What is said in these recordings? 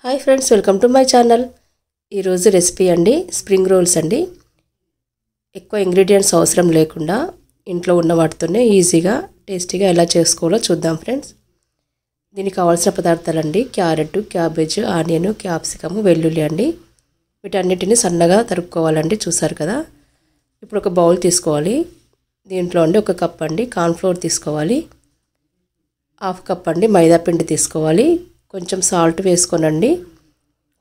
Hi friends, welcome to my channel. ఈరోజు recipe అండి spring rolls అండి. ఎక్కువ ఇంగ్రీడియంట్స్ అవసరం లేకుండా ఇంట్లో ఉన్న వాటితోనే ఈజీగా టేస్టీగా ఎలా చేసుకోవాలో చూద్దాం ఫ్రెండ్స్. దీనికి కావాల్సిన పదార్థాలు అండి: క్యారెట్, క్యాబేజ్, ఆనియన్, క్యాప్సికమ్, వెల్లుల్లి అండి. వీటన్నిటిని సన్నగా తరుక్కోవాలండి. చూసారు కదా. ఇప్పుడు ఒక బౌల్ తీసుకోవాలి. దీంట్లో అండి 1 కప్ అండి కార్న్ఫ్లోర్ తీసుకోవాలి. 1/2 కప్ అండి మైదా పిండి తీసుకోవాలి. కొంచెం సాల్ట్ వేసుకోనండి.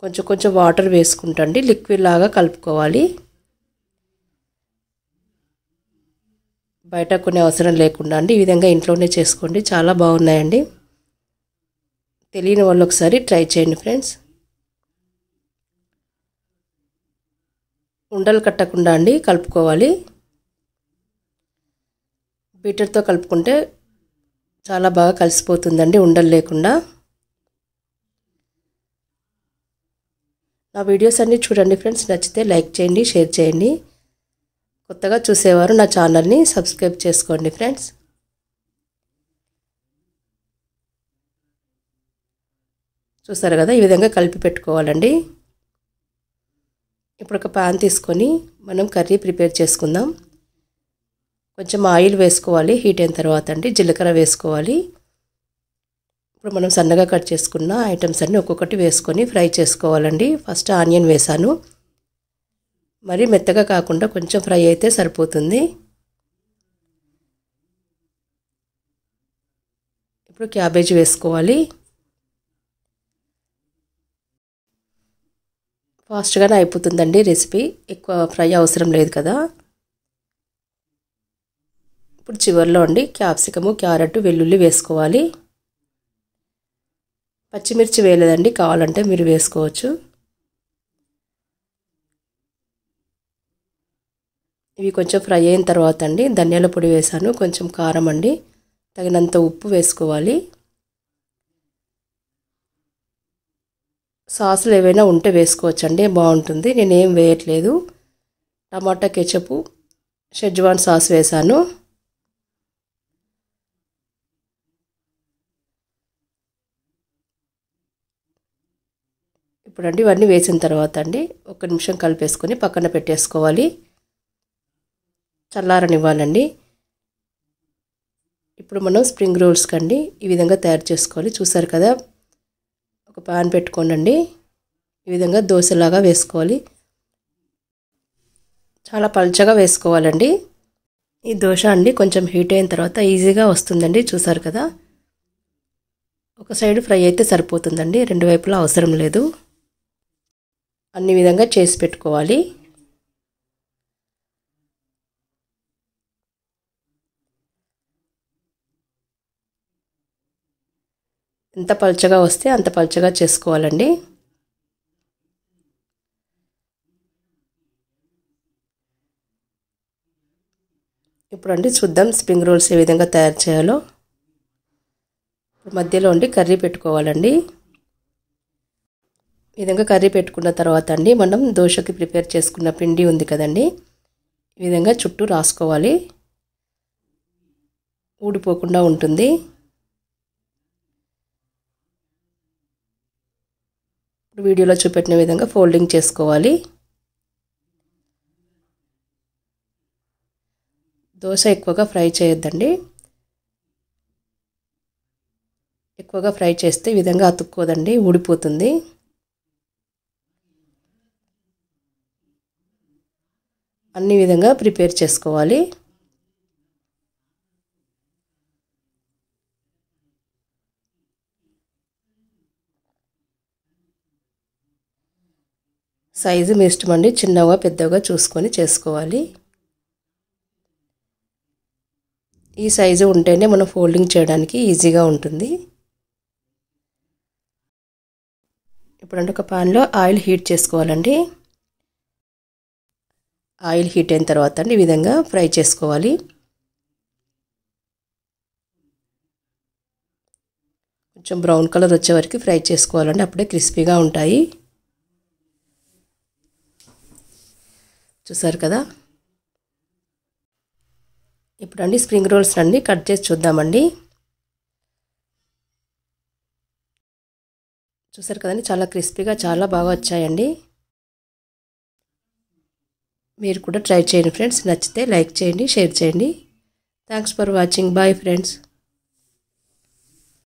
కొంచెం వాటర్ వేసుకుంటండి లిక్విడ్ లాగా కలుపుకోవాలి. బయట కొనే అవసరం లేకుండా అండి ఈ విధంగా ఇంట్లోనే చేసుకోండి. చాలా బాగున్నాయండి. తెలియని వాళ్ళు ఒకసారి ట్రై చేయండి ఫ్రెండ్స్. ఉండలు కట్టకుండా అండి కలుపుకోవాలి. బీటర్తో కలుపుకుంటే చాలా బాగా కలిసిపోతుందండి ఉండలు లేకుండా. నా వీడియోస్ అన్నీ చూడండి ఫ్రెండ్స్. నచ్చితే లైక్ చేయండి, షేర్ చేయండి. కొత్తగా చూసేవారు నా ఛానల్ని సబ్స్క్రైబ్ చేసుకోండి ఫ్రెండ్స్. చూసారు కదా, ఈ విధంగా కలిపి పెట్టుకోవాలండి. ఇప్పుడు ఒక పాన్ తీసుకొని మనం కర్రీ ప్రిపేర్ చేసుకుందాం. కొంచెం ఆయిల్ వేసుకోవాలి. హీట్ అయిన తర్వాత అండి జీలకర్ర వేసుకోవాలి. ఇప్పుడు మనం సన్నగా కట్ చేసుకున్న ఐటమ్స్ అన్నీ ఒక్కొక్కటి వేసుకొని ఫ్రై చేసుకోవాలండి. ఫస్ట్ ఆనియన్ వేసాను. మరి మెత్తగా కాకుండా కొంచెం ఫ్రై అయితే సరిపోతుంది. ఇప్పుడు క్యాబేజ్ వేసుకోవాలి. ఫాస్ట్గానే అయిపోతుందండి రెసిపీ. ఎక్కువ ఫ్రై అవసరం లేదు కదా. ఇప్పుడు చివరిలో అండి క్యాప్సికము, క్యారెట్, వెల్లుల్లి వేసుకోవాలి. పచ్చిమిర్చి వేయలేదండి, కావాలంటే మీరు వేసుకోవచ్చు. ఇవి కొంచెం ఫ్రై అయిన తర్వాత అండి ధనియాల పొడి వేసాను. కొంచెం కారం అండి, తగినంత ఉప్పు వేసుకోవాలి. సాసులు ఏవైనా ఉంటే వేసుకోవచ్చండి, బాగుంటుంది. నేనేం వేయట్లేదు. టమాటా కెచపు, షెజ్వాన్ సాస్ వేసాను. ఇప్పుడు అండి ఇవన్నీ వేసిన తర్వాత అండి 1 నిమిషం కలిపేసుకొని పక్కన పెట్టేసుకోవాలి. చల్లారనివ్వాలండి. ఇప్పుడు మనం స్ప్రింగ్ రోల్స్ కండి ఈ విధంగా తయారు చేసుకోవాలి. చూసారు కదా. ఒక పాన్ పెట్టుకోనండి. ఈ విధంగా దోశలాగా వేసుకోవాలి. చాలా పల్చగా వేసుకోవాలండి. ఈ దోశ అండి కొంచెం హీట్ అయిన తర్వాత ఈజీగా వస్తుందండి. చూసారు కదా. ఒక సైడ్ ఫ్రై అయితే సరిపోతుందండి, రెండు వైపులా అవసరం లేదు. అన్ని విధంగా చేసి పెట్టుకోవాలి. ఎంత పల్చగా వస్తే అంత పల్చగా చేసుకోవాలండి. ఇప్పుడు అండి చూద్దాం స్ప్రింగ్ రోల్స్ ఏ విధంగా తయారు చేయాలో. మధ్యలో అండి కర్రీ పెట్టుకోవాలండి. ఈ విధంగా కర్రీ పెట్టుకున్న తర్వాత అండి మనం దోశకి ప్రిపేర్ చేసుకున్న పిండి ఉంది కదండి, ఈ విధంగా చుట్టూ రాసుకోవాలి. ఊడిపోకుండా ఉంటుంది. వీడియోలో చూపెట్టిన విధంగా ఫోల్డింగ్ చేసుకోవాలి. దోశ ఎక్కువగా ఫ్రై చేయొద్దండి. ఎక్కువగా ఫ్రై చేస్తే ఈ విధంగా అతుక్కోదండి, ఊడిపోతుంది. అన్ని విధంగా ప్రిపేర్ చేసుకోవాలి. సైజు మీ ఇష్టం అండి, చిన్నగా పెద్దగా చూసుకొని చేసుకోవాలి. ఈ సైజు ఉంటేనే మనం ఫోల్డింగ్ చేయడానికి ఈజీగా ఉంటుంది. ఇప్పుడంటే ఒక పాన్లో ఆయిల్ హీట్ చేసుకోవాలండి. ఆయిల్ హీట్ అయిన తర్వాత అండి ఈ విధంగా ఫ్రై చేసుకోవాలి. కొంచెం బ్రౌన్ కలర్ వచ్చే వరకు ఫ్రై చేసుకోవాలండి, అప్పుడే క్రిస్పీగా ఉంటాయి. చూసారు కదా. ఇప్పుడు అండి స్ప్రింగ్ రోల్స్ అండి కట్ చేసి చూద్దామండి. చూసారు కదండి, చాలా క్రిస్పీగా చాలా బాగా వచ్చాయండి. మీరు కూడా ట్రై చేయండి ఫ్రెండ్స్. నచ్చితే లైక్ చేయండి, షేర్ చేయండి. Thanks for watching. Bye friends.